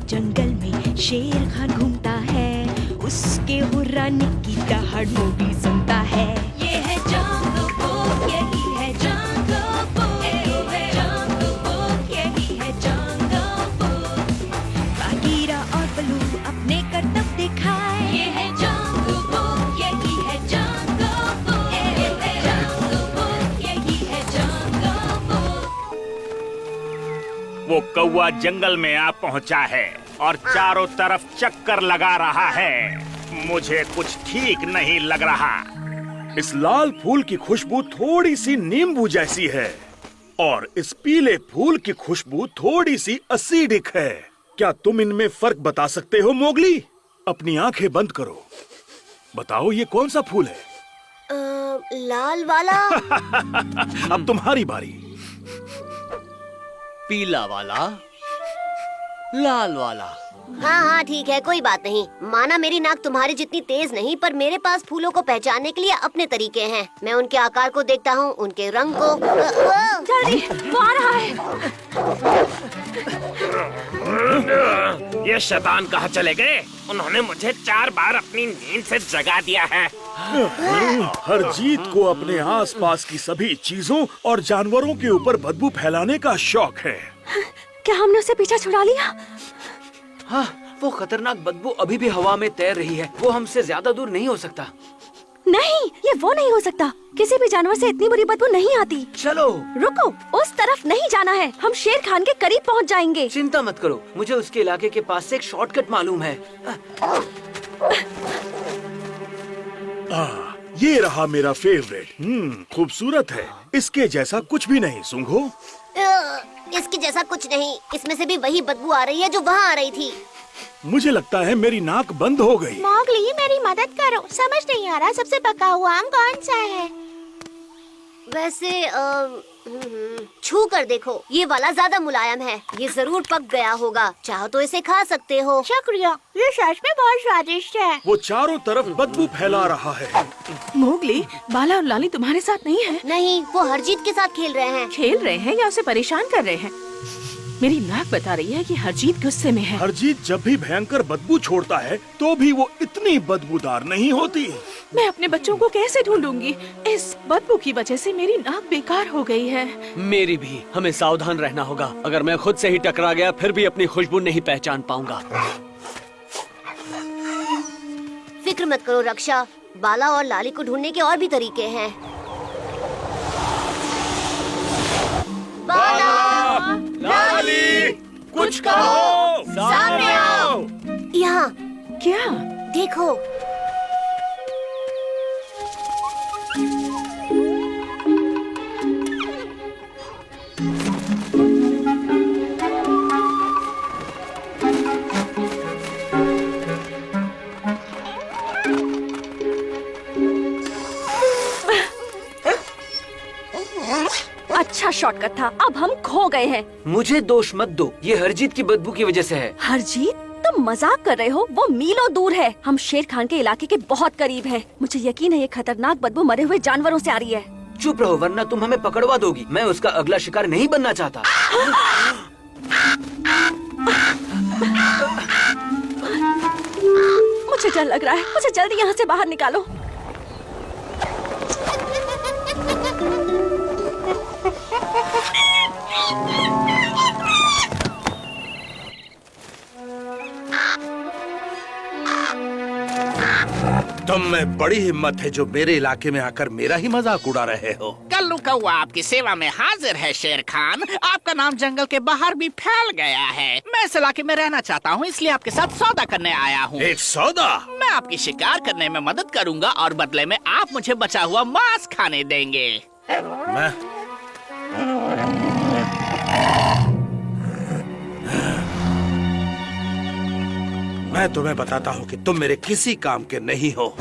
जंगल में शेर खान घूमता है, उसके हुर्राने की दहाड़ मोगली सुनता है। ये है जंगल बुक, यही है जंगल बुक, जंगल बुक, यही है जंगल बुक। बागीरा और बलू अपने करतब दिखाए, ये है जंगल बुक, यही है जंगल बुक, जंगल बुक, यही है जंगल बुक। वो कौवा जंगल में आ पहुंचा है और चारों तरफ चक्कर लगा रहा है। मुझे कुछ ठीक नहीं लग रहा। इस लाल फूल की खुशबू थोड़ी सी नींबू जैसी है और इस पीले फूल की खुशबू थोड़ी सी एसिडिक है। क्या तुम इनमें फर्क बता सकते हो मोगली? अपनी आंखें बंद करो, बताओ ये कौन सा फूल है? लाल वाला। अब तुम्हारी बारी। पीला वाला, लाल वाला। हाँ हाँ ठीक है, कोई बात नहीं। माना मेरी नाक तुम्हारी जितनी तेज नहीं, पर मेरे पास फूलों को पहचानने के लिए अपने तरीके हैं। मैं उनके आकार को देखता हूँ, उनके रंग को। जल्दी, वो आ रहा है। ये शैतान कहाँ चले गए? उन्होंने मुझे 4 बार अपनी नींद से जगा दिया है। हरजीत को अपने आसपास की सभी चीजों और जानवरों के ऊपर बदबू फैलाने का शौक है। क्या हमने उसे पीछा छुड़ा लिया? हाँ, वो खतरनाक बदबू अभी भी हवा में तैर रही है। वो हमसे ज्यादा दूर नहीं हो सकता। नहीं, ये वो नहीं हो सकता। किसी भी जानवर से इतनी बुरी बदबू नहीं आती। चलो। रुको, उस तरफ नहीं जाना है। हम शेर खान के करीब पहुंच जाएंगे। चिंता मत करो, मुझे उसके इलाके के पास से एक शॉर्टकट मालूम है। ये रहा मेरा फेवरेट। खूबसूरत है। इसके जैसा कुछ भी नहीं। सूंघो। इसके जैसा कुछ नहीं। इसमें से भी वही बदबू आ रही है जो वहाँ आ रही थी। मुझे लगता है मेरी नाक बंद हो गई। मोगली, मेरी मदद करो। समझ नहीं आ रहा सबसे पका हुआ आम कौन सा है। वैसे छू कर देखो, ये वाला ज्यादा मुलायम है। ये जरूर पक गया होगा। चाहो तो इसे खा सकते हो। शुक्रिया, ये सच में बहुत स्वादिष्ट है। वो चारों तरफ बदबू फैला रहा है। मोगली, बाला और लाली तुम्हारे साथ नहीं है? नहीं, वो हरजीत के साथ खेल रहे हैं। खेल रहे हैं या उसे परेशान कर रहे हैं? मेरी नाक बता रही है कि हरजीत गुस्से में है। हरजीत जब भी भयंकर बदबू छोड़ता है तो भी वो इतनी बदबूदार नहीं होती। मैं अपने बच्चों को कैसे ढूंढूंगी? इस बदबू की वजह से मेरी नाक बेकार हो गई है। मेरी भी। हमें सावधान रहना होगा। अगर मैं खुद से ही टकरा गया फिर भी अपनी खुशबू नहीं पहचान पाऊंगा। फिक्र मत करो रक्षा, बाला और लाली को ढूंढने के और भी तरीके हैं। बाला, लाली, कुछ कहो। सामने आओ। यहाँ क्या? देखो। अच्छा शॉर्टकट था। अब हम खो गए हैं। मुझे दोष मत दो, ये हरजीत की बदबू की वजह से है। हरजीत, तुम मजाक कर रहे हो? वो मीलों दूर है। हम शेर खान के इलाके के बहुत करीब हैं। मुझे यकीन है ये खतरनाक बदबू मरे हुए जानवरों से आ रही है। चुप रहो वरना तुम हमें पकड़वा दोगी। मैं उसका अगला शिकार नहीं बनना चाहता। मुझे डर लग रहा है। मुझे जल्दी यहाँ से बाहर निकालो। तुम में बड़ी हिम्मत है जो मेरे इलाके में आकर मेरा ही मजाक उड़ा रहे हो। कल्लू कौवा आपकी सेवा में हाजिर है शेर खान। आपका नाम जंगल के बाहर भी फैल गया है। मैं इस इलाके में रहना चाहता हूँ, इसलिए आपके साथ सौदा करने आया हूँ। एक सौदा? मैं आपकी शिकार करने में मदद करूँगा और बदले में आप मुझे बचा हुआ मांस खाने देंगे। मैं तुम्हें बताता हूँ कि तुम मेरे किसी काम के नहीं हो।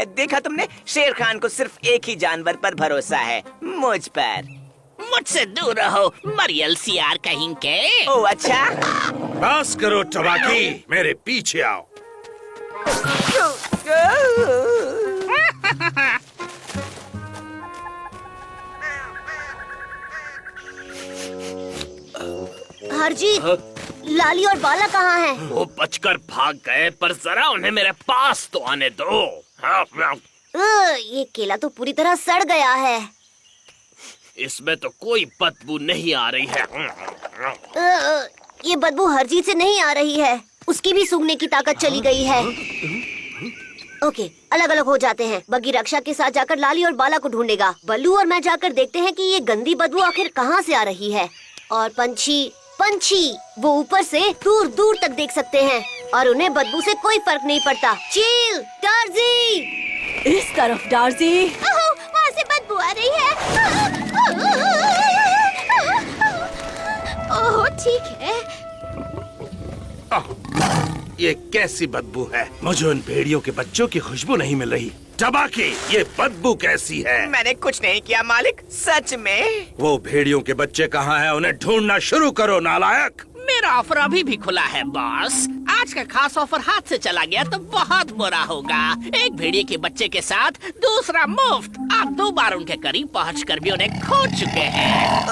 देखा तुमने, शेर खान को सिर्फ एक ही जानवर पर भरोसा है, मुझ पर। मुझसे दूर रहो मरियल सियार कहीं के। ओ अच्छा। बस करो टबाकी, मेरे पीछे आओ। हरजीत, लाली और बाला कहाँ हैं? वो बचकर भाग गए, पर जरा उन्हें मेरे पास तो आने दो। ये केला तो पूरी तरह सड़ गया है। इसमें तो कोई बदबू नहीं आ रही है। ये बदबू हरजीत से नहीं आ रही है, उसकी भी सूंघने की ताकत चली गई है। ओके, अलग अलग हो जाते हैं। बग्गी रक्षा के साथ जाकर लाली और बाला को ढूंढेगा। बल्लू और मैं जाकर देखते हैं कि ये गंदी बदबू आखिर कहाँ से आ रही है। और पंछी वो ऊपर से दूर दूर तक देख सकते हैं और उन्हें बदबू से कोई फर्क नहीं पड़ता। चील, डार्जी, इस तरफ डार्जी। वहाँ से बदबू आ रही है। ओह ठीक है। ये कैसी बदबू है? मुझे उन भेड़ियों के बच्चों की खुशबू नहीं मिल रही। टबाकी, ये बदबू कैसी है? मैंने कुछ नहीं किया मालिक, सच में। वो भेड़ियों के बच्चे कहाँ हैं? उन्हें ढूंढना शुरू करो नालायक। मेरा ऑफर अभी भी खुला है बॉस। आज का खास ऑफर हाथ से चला गया तो बहुत बुरा होगा। एक भेड़िए के बच्चे के साथ दूसरा मुफ्त। आप 2 बार उनके करीब पहुंचकर भी उन्हें खो चुके हैं।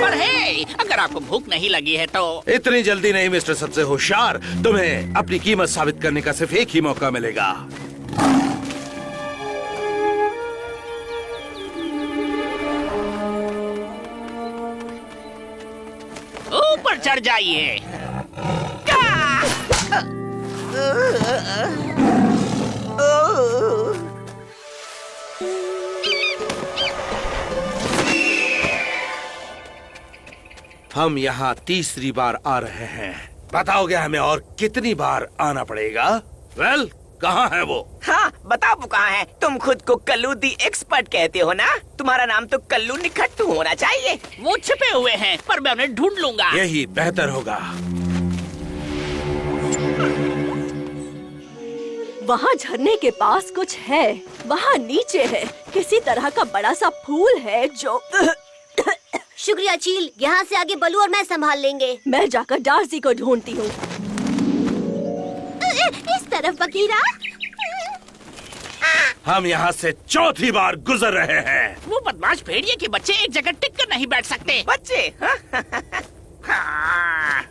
पर हे, अगर आपको भूख नहीं लगी है तो इतनी जल्दी नहीं मिस्टर सबसे होशियार। तुम्हें अपनी कीमत साबित करने का सिर्फ एक ही मौका मिलेगा। ऊपर चढ़ जाइए। हम यहाँ तीसरी बार आ रहे हैं। बताओगे हमें और कितनी बार आना पड़ेगा? वेल, कहाँ है वो? हाँ बताओ वो कहाँ है। तुम खुद को कल्लू दी एक्सपर्ट कहते हो ना? तुम्हारा नाम तो कल्लू निखट्टू होना चाहिए। वो छिपे हुए हैं, पर मैं उन्हें ढूंढ लूंगा। यही बेहतर होगा। वहाँ झरने के पास कुछ है। वहाँ नीचे है, किसी तरह का बड़ा सा फूल है जो शुक्रिया चील, यहाँ से आगे बलू और मैं संभाल लेंगे। मैं जाकर डार्जी को ढूंढती हूँ। इस तरफ बकीरा। हम यहाँ से चौथी बार गुजर रहे हैं। वो बदमाश भेड़िए के बच्चे एक जगह टिक कर नहीं बैठ सकते। बच्चे हाँ।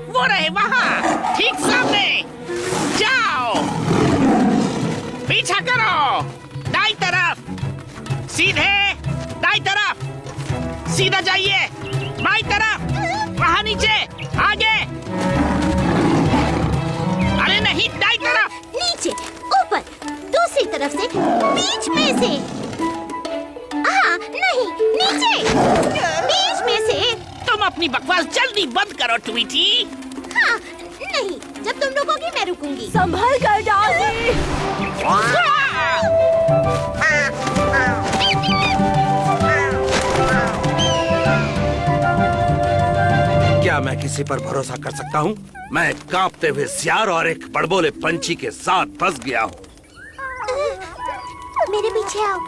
वो रहे वहाँ, ठीक सामने। जाओ, पीछा करो। दाई तरफ, सीधे दाई तरफ, सीधा जाइए। बाई तरफ, वहाँ नीचे, आगे। अरे नहीं, दाई तरफ। नीचे, ऊपर, दूसरी तरफ से, बीच में से। हाँ, नहीं, नीचे, बीच में से। तुम अपनी बकवास जल्दी बंद करो ट्वीटी। हाँ, नहीं, जब तुम रुकोगी मैं रुकूंगी। संभल कर डार्जी। क्या मैं किसी पर भरोसा कर सकता हूँ? मैं कांपते हुए सियार और एक बड़बोले पंछी के साथ फंस गया हूँ। मेरे पीछे आओ।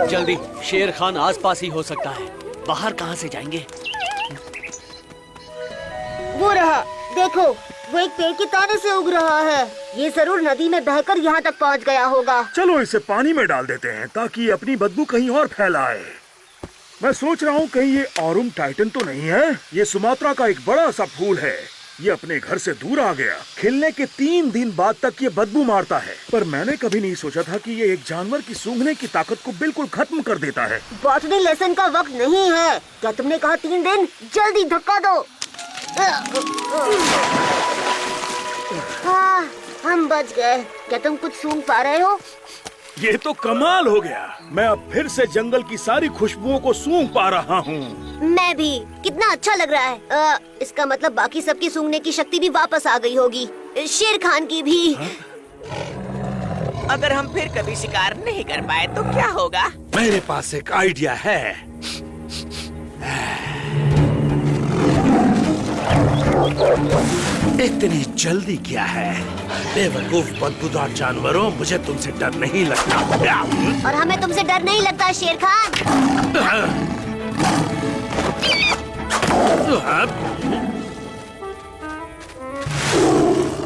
जल्दी, शेर खान आसपास ही हो सकता है। बाहर कहाँ से जाएंगे? वो रहा, देखो, वो एक पेड़ के ताने से उग रहा है। ये जरूर नदी में बहकर यहाँ तक पहुँच गया होगा। चलो इसे पानी में डाल देते हैं ताकि अपनी बदबू कहीं और फैलाए। मैं सोच रहा हूँ कहीं ये ऑरुम टाइटन तो नहीं है। ये सुमात्रा का एक बड़ा सा फूल है। ये अपने घर से दूर आ गया। खिलने के 3 दिन बाद तक ये बदबू मारता है, पर मैंने कभी नहीं सोचा था कि ये एक जानवर की सूंघने की ताकत को बिल्कुल खत्म कर देता है। बॉटनी लेसन का वक्त नहीं है। क्या तुमने कहा 3 दिन? जल्दी धक्का दो। हाँ, हम बच गए। क्या तुम कुछ सूंघ पा रहे हो? ये तो कमाल हो गया। मैं अब फिर से जंगल की सारी खुशबुओं को सूंघ पा रहा हूँ। मैं भी। कितना अच्छा लग रहा है। इसका मतलब बाकी सबकी सूंघने की शक्ति भी वापस आ गई होगी, शेर खान की भी। अगर हम फिर कभी शिकार नहीं कर पाए तो क्या होगा? मेरे पास एक आइडिया है। इतनी जल्दी क्या है? बेवकूफ बदबूदार जानवरों, मुझे तुमसे डर नहीं लगता। और हमें तुमसे डर नहीं लगता शेर खान।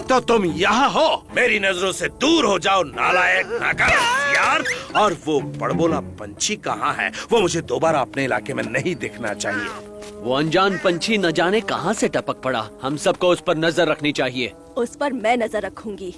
तो तुम यहाँ हो? मेरी नजरों से दूर हो जाओ नालायक नाकारा यार। और वो बड़बोला पंछी कहाँ है? वो मुझे दोबारा अपने इलाके में नहीं दिखना चाहिए। वो अनजान पंछी न जाने कहाँ से टपक पड़ा। हम सबको उस पर नजर रखनी चाहिए। उस पर मैं नजर रखूंगी।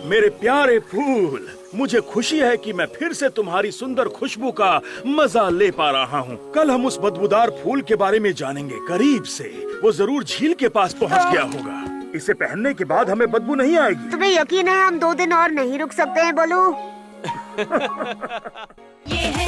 मेरे प्यारे फूल, मुझे खुशी है कि मैं फिर से तुम्हारी सुंदर खुशबू का मजा ले पा रहा हूँ। कल हम उस बदबूदार फूल के बारे में जानेंगे करीब से। वो जरूर झील के पास पहुँच गया होगा। इसे पहनने के बाद हमें बदबू नहीं आएगी। तुम्हें यकीन है हम 2 दिन और नहीं रुक सकते हैं बोलू? ये है